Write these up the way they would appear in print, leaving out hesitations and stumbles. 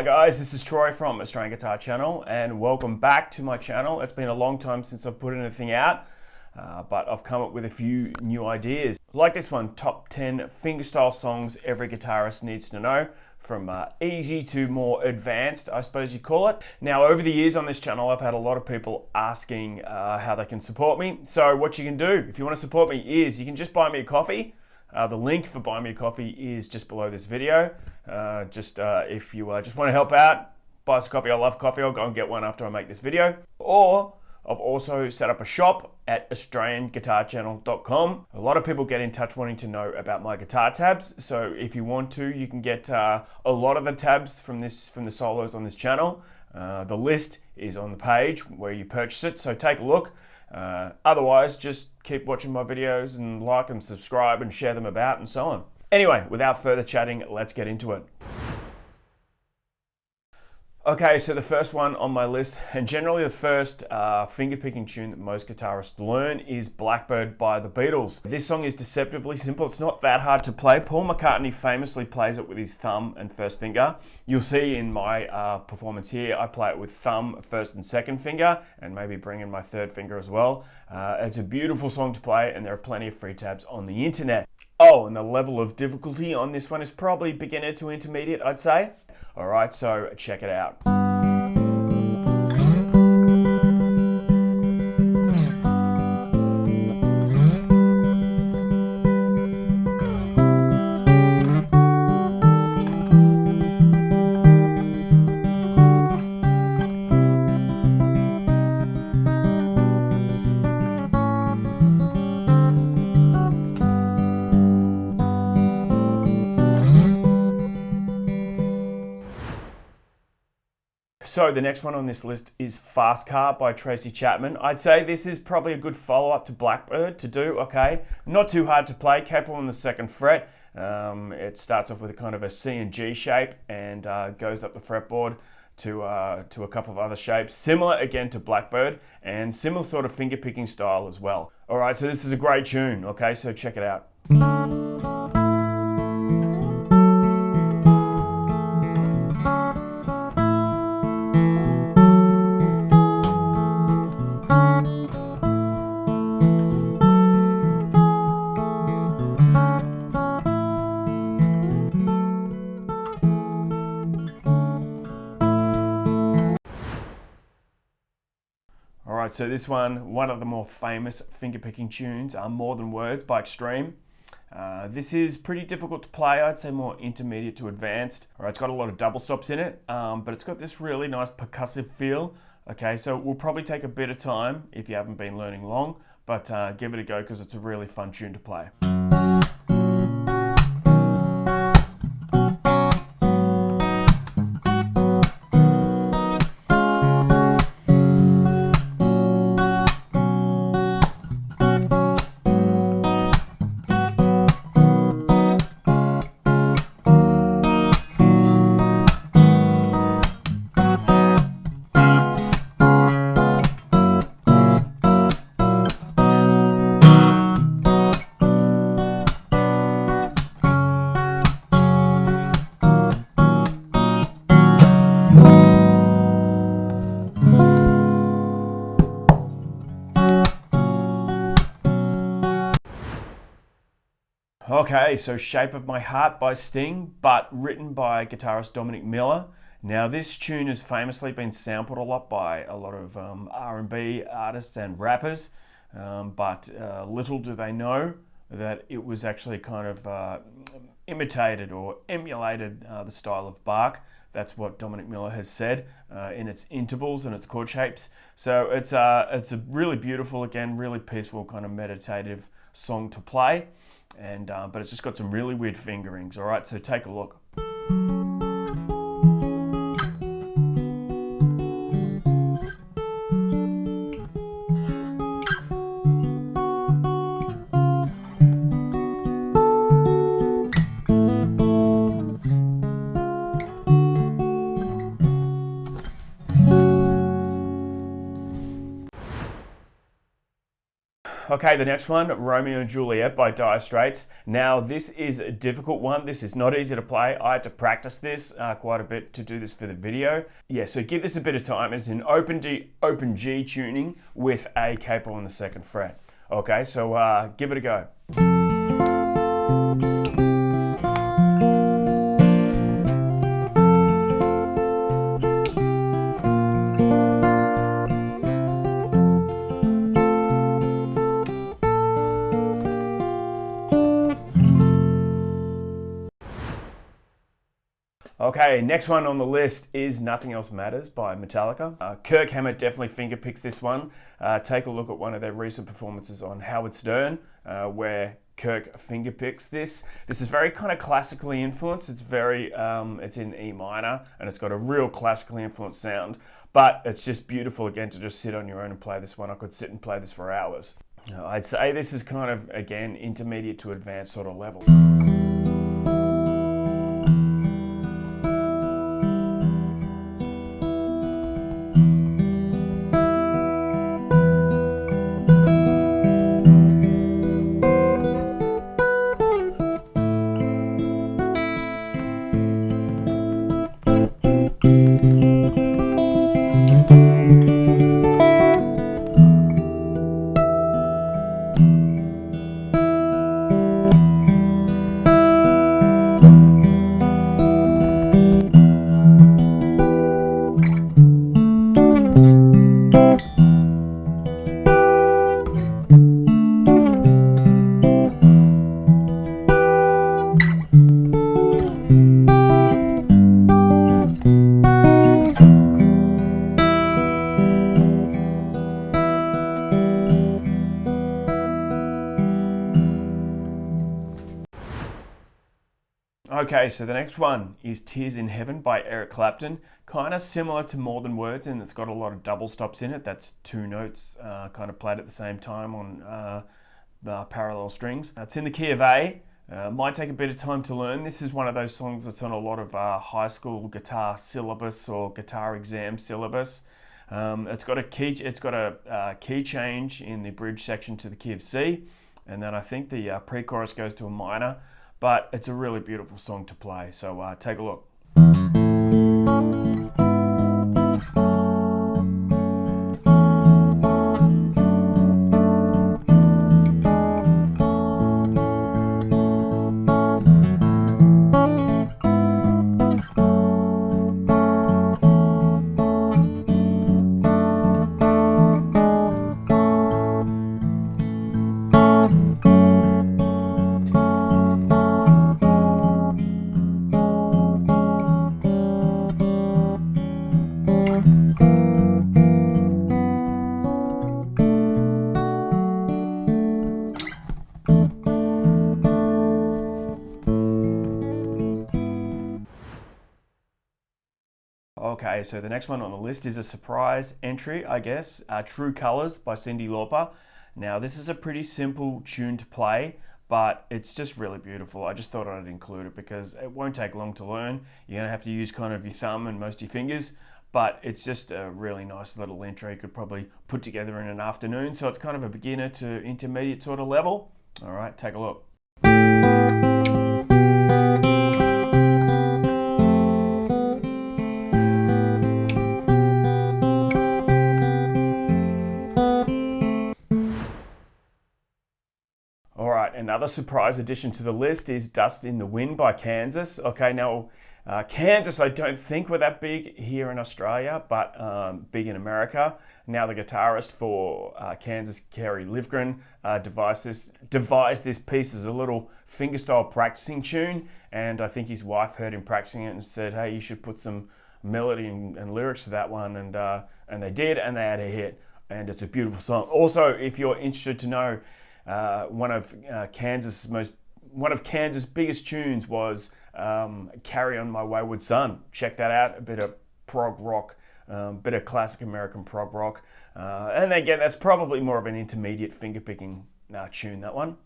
Hi guys, this is Troy from Australian Guitar Channel and welcome back to my channel. It's been a long time since I've put anything out, but I've come up with a few new ideas. Like this one, top 10 fingerstyle songs every guitarist needs to know, from easy to more advanced, I suppose you call it. Now, over the years on this channel, I've had a lot of people asking how they can support me. So what you can do, if you want to support me, is you can just buy me a coffee. The link for buying me a coffee is just below this video. If you just want to help out, buy us a coffee. I love coffee. I'll go and get one after I make this video. Or I've also set up a shop at AustralianGuitarChannel.com. A lot of people get in touch wanting to know about my guitar tabs. So if you want to, you can get a lot of the tabs from the solos on this channel. The list is on the page where you purchase it. So take a look. Otherwise, just keep watching my videos and like and subscribe and share them about and so on. Anyway, without further chatting, let's get into it. Okay, so the first one on my list, and generally the first finger-picking tune that most guitarists learn, is Blackbird by the Beatles. This song is deceptively simple. It's not that hard to play. Paul McCartney famously plays it with his thumb and first finger. You'll see in my performance here, I play it with thumb, first and second finger, and maybe bring in my third finger as well. It's a beautiful song to play, and there are plenty of free tabs on the internet. Oh, and the level of difficulty on this one is probably beginner to intermediate, I'd say. All right, so check it out. So the next one on this list is Fast Car by Tracy Chapman. I'd say this is probably a good follow-up to Blackbird to do, okay? Not too hard to play, capable on the second fret. It starts off with a kind of a C and G shape and goes up the fretboard to a couple of other shapes. Similar again to Blackbird and similar sort of finger-picking style as well. All right, so this is a great tune, okay? So check it out. Alright, so this one of the more famous finger-picking tunes are More Than Words by Extreme. This is pretty difficult to play, I'd say more intermediate to advanced. Alright, it's got a lot of double stops in it, but it's got this really nice percussive feel. Okay, so it will probably take a bit of time if you haven't been learning long, but give it a go because it's a really fun tune to play. Okay, so Shape of My Heart by Sting, but written by guitarist Dominic Miller. Now this tune has famously been sampled a lot by a lot of R&B artists and rappers, but little do they know that it was actually kind of imitated or emulated the style of Bach. That's what Dominic Miller has said in its intervals and its chord shapes. So it's a really beautiful, again, really peaceful kind of meditative song to play. And but it's just got some really weird fingerings. All right, so take a look. Okay, the next one, Romeo and Juliet by Dire Straits. Now, this is a difficult one. This is not easy to play. I had to practice this quite a bit to do this for the video. Yeah, so give this a bit of time. It's in open G tuning with a capo on the 2nd fret. Okay, so give it a go. Okay, next one on the list is Nothing Else Matters by Metallica. Kirk Hammett definitely fingerpicks this one. Take a look at one of their recent performances on Howard Stern, where Kirk fingerpicks this. This is very kind of classically influenced. It's very, it's in E minor, and it's got a real classically influenced sound, but it's just beautiful again to just sit on your own and play this one. I could sit and play this for hours. I'd say this is kind of, again, intermediate to advanced sort of level. Okay, so the next one is Tears in Heaven by Eric Clapton. Kind of similar to More Than Words, and it's got a lot of double stops in it. That's 2 notes kind of played at the same time on the parallel strings. It's in the key of A. Might take a bit of time to learn. This is one of those songs that's on a lot of high school guitar syllabus or guitar exam syllabus. It's got a key change in the bridge section to the key of C, and then I think the pre-chorus goes to a minor. But it's a really beautiful song to play, so take a look. Okay, so the next one on the list is a surprise entry, I guess, True Colors by Cyndi Lauper. Now, this is a pretty simple tune to play, but it's just really beautiful. I just thought I'd include it because it won't take long to learn. You're going to have to use kind of your thumb and most of your fingers, but it's just a really nice little intro you could probably put together in an afternoon. So it's kind of a beginner to intermediate sort of level. All right, take a look. Another surprise addition to the list is Dust in the Wind by Kansas. Okay, now Kansas I don't think were that big here in Australia, but big in America. Now the guitarist for Kansas, Kerry Livgren, devised this piece as a little fingerstyle practicing tune, and I think his wife heard him practicing it and said, hey, you should put some melody and lyrics to that one, and they did, and they had a hit, and it's a beautiful song. Also, if you're interested to know, one of Kansas' biggest tunes was Carry On My Wayward Son. Check that out, a bit of prog rock, bit of classic American prog rock. And again, that's probably more of an intermediate fingerpicking tune, that one.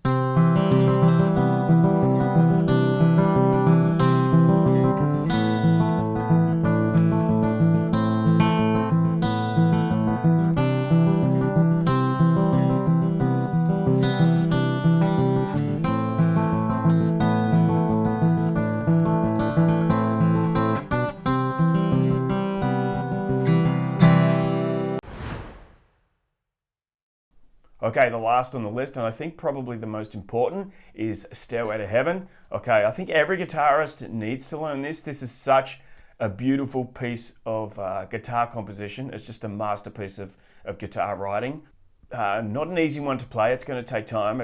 Okay, the last on the list, and I think probably the most important, is Stairway to Heaven. Okay, I think every guitarist needs to learn this. This is such a beautiful piece of guitar composition. It's just a masterpiece of guitar writing. Not an easy one to play. It's going to take time.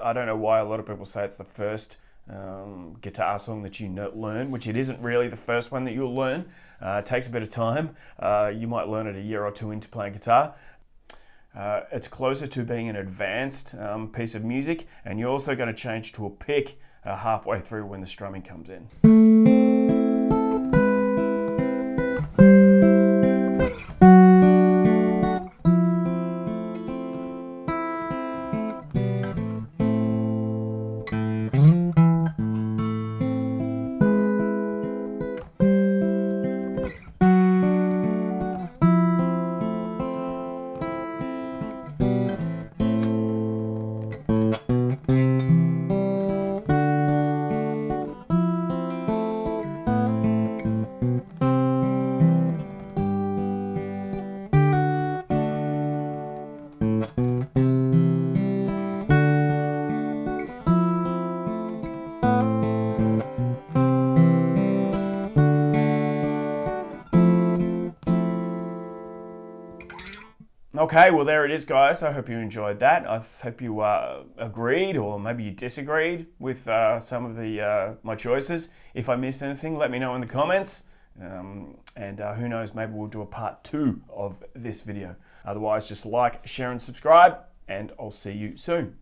I don't know why a lot of people say it's the first guitar song that you learn, which it isn't really the first one that you'll learn. It takes a bit of time. You might learn it a year or two into playing guitar. It's closer to being an advanced piece of music, and you're also going to change to a pick halfway through when the strumming comes in. Okay, well there it is, guys. I hope you enjoyed that. I hope you agreed, or maybe you disagreed with some of my choices. If I missed anything, let me know in the comments. And who knows, maybe we'll do a part 2 of this video. Otherwise, just like, share, and subscribe, and I'll see you soon.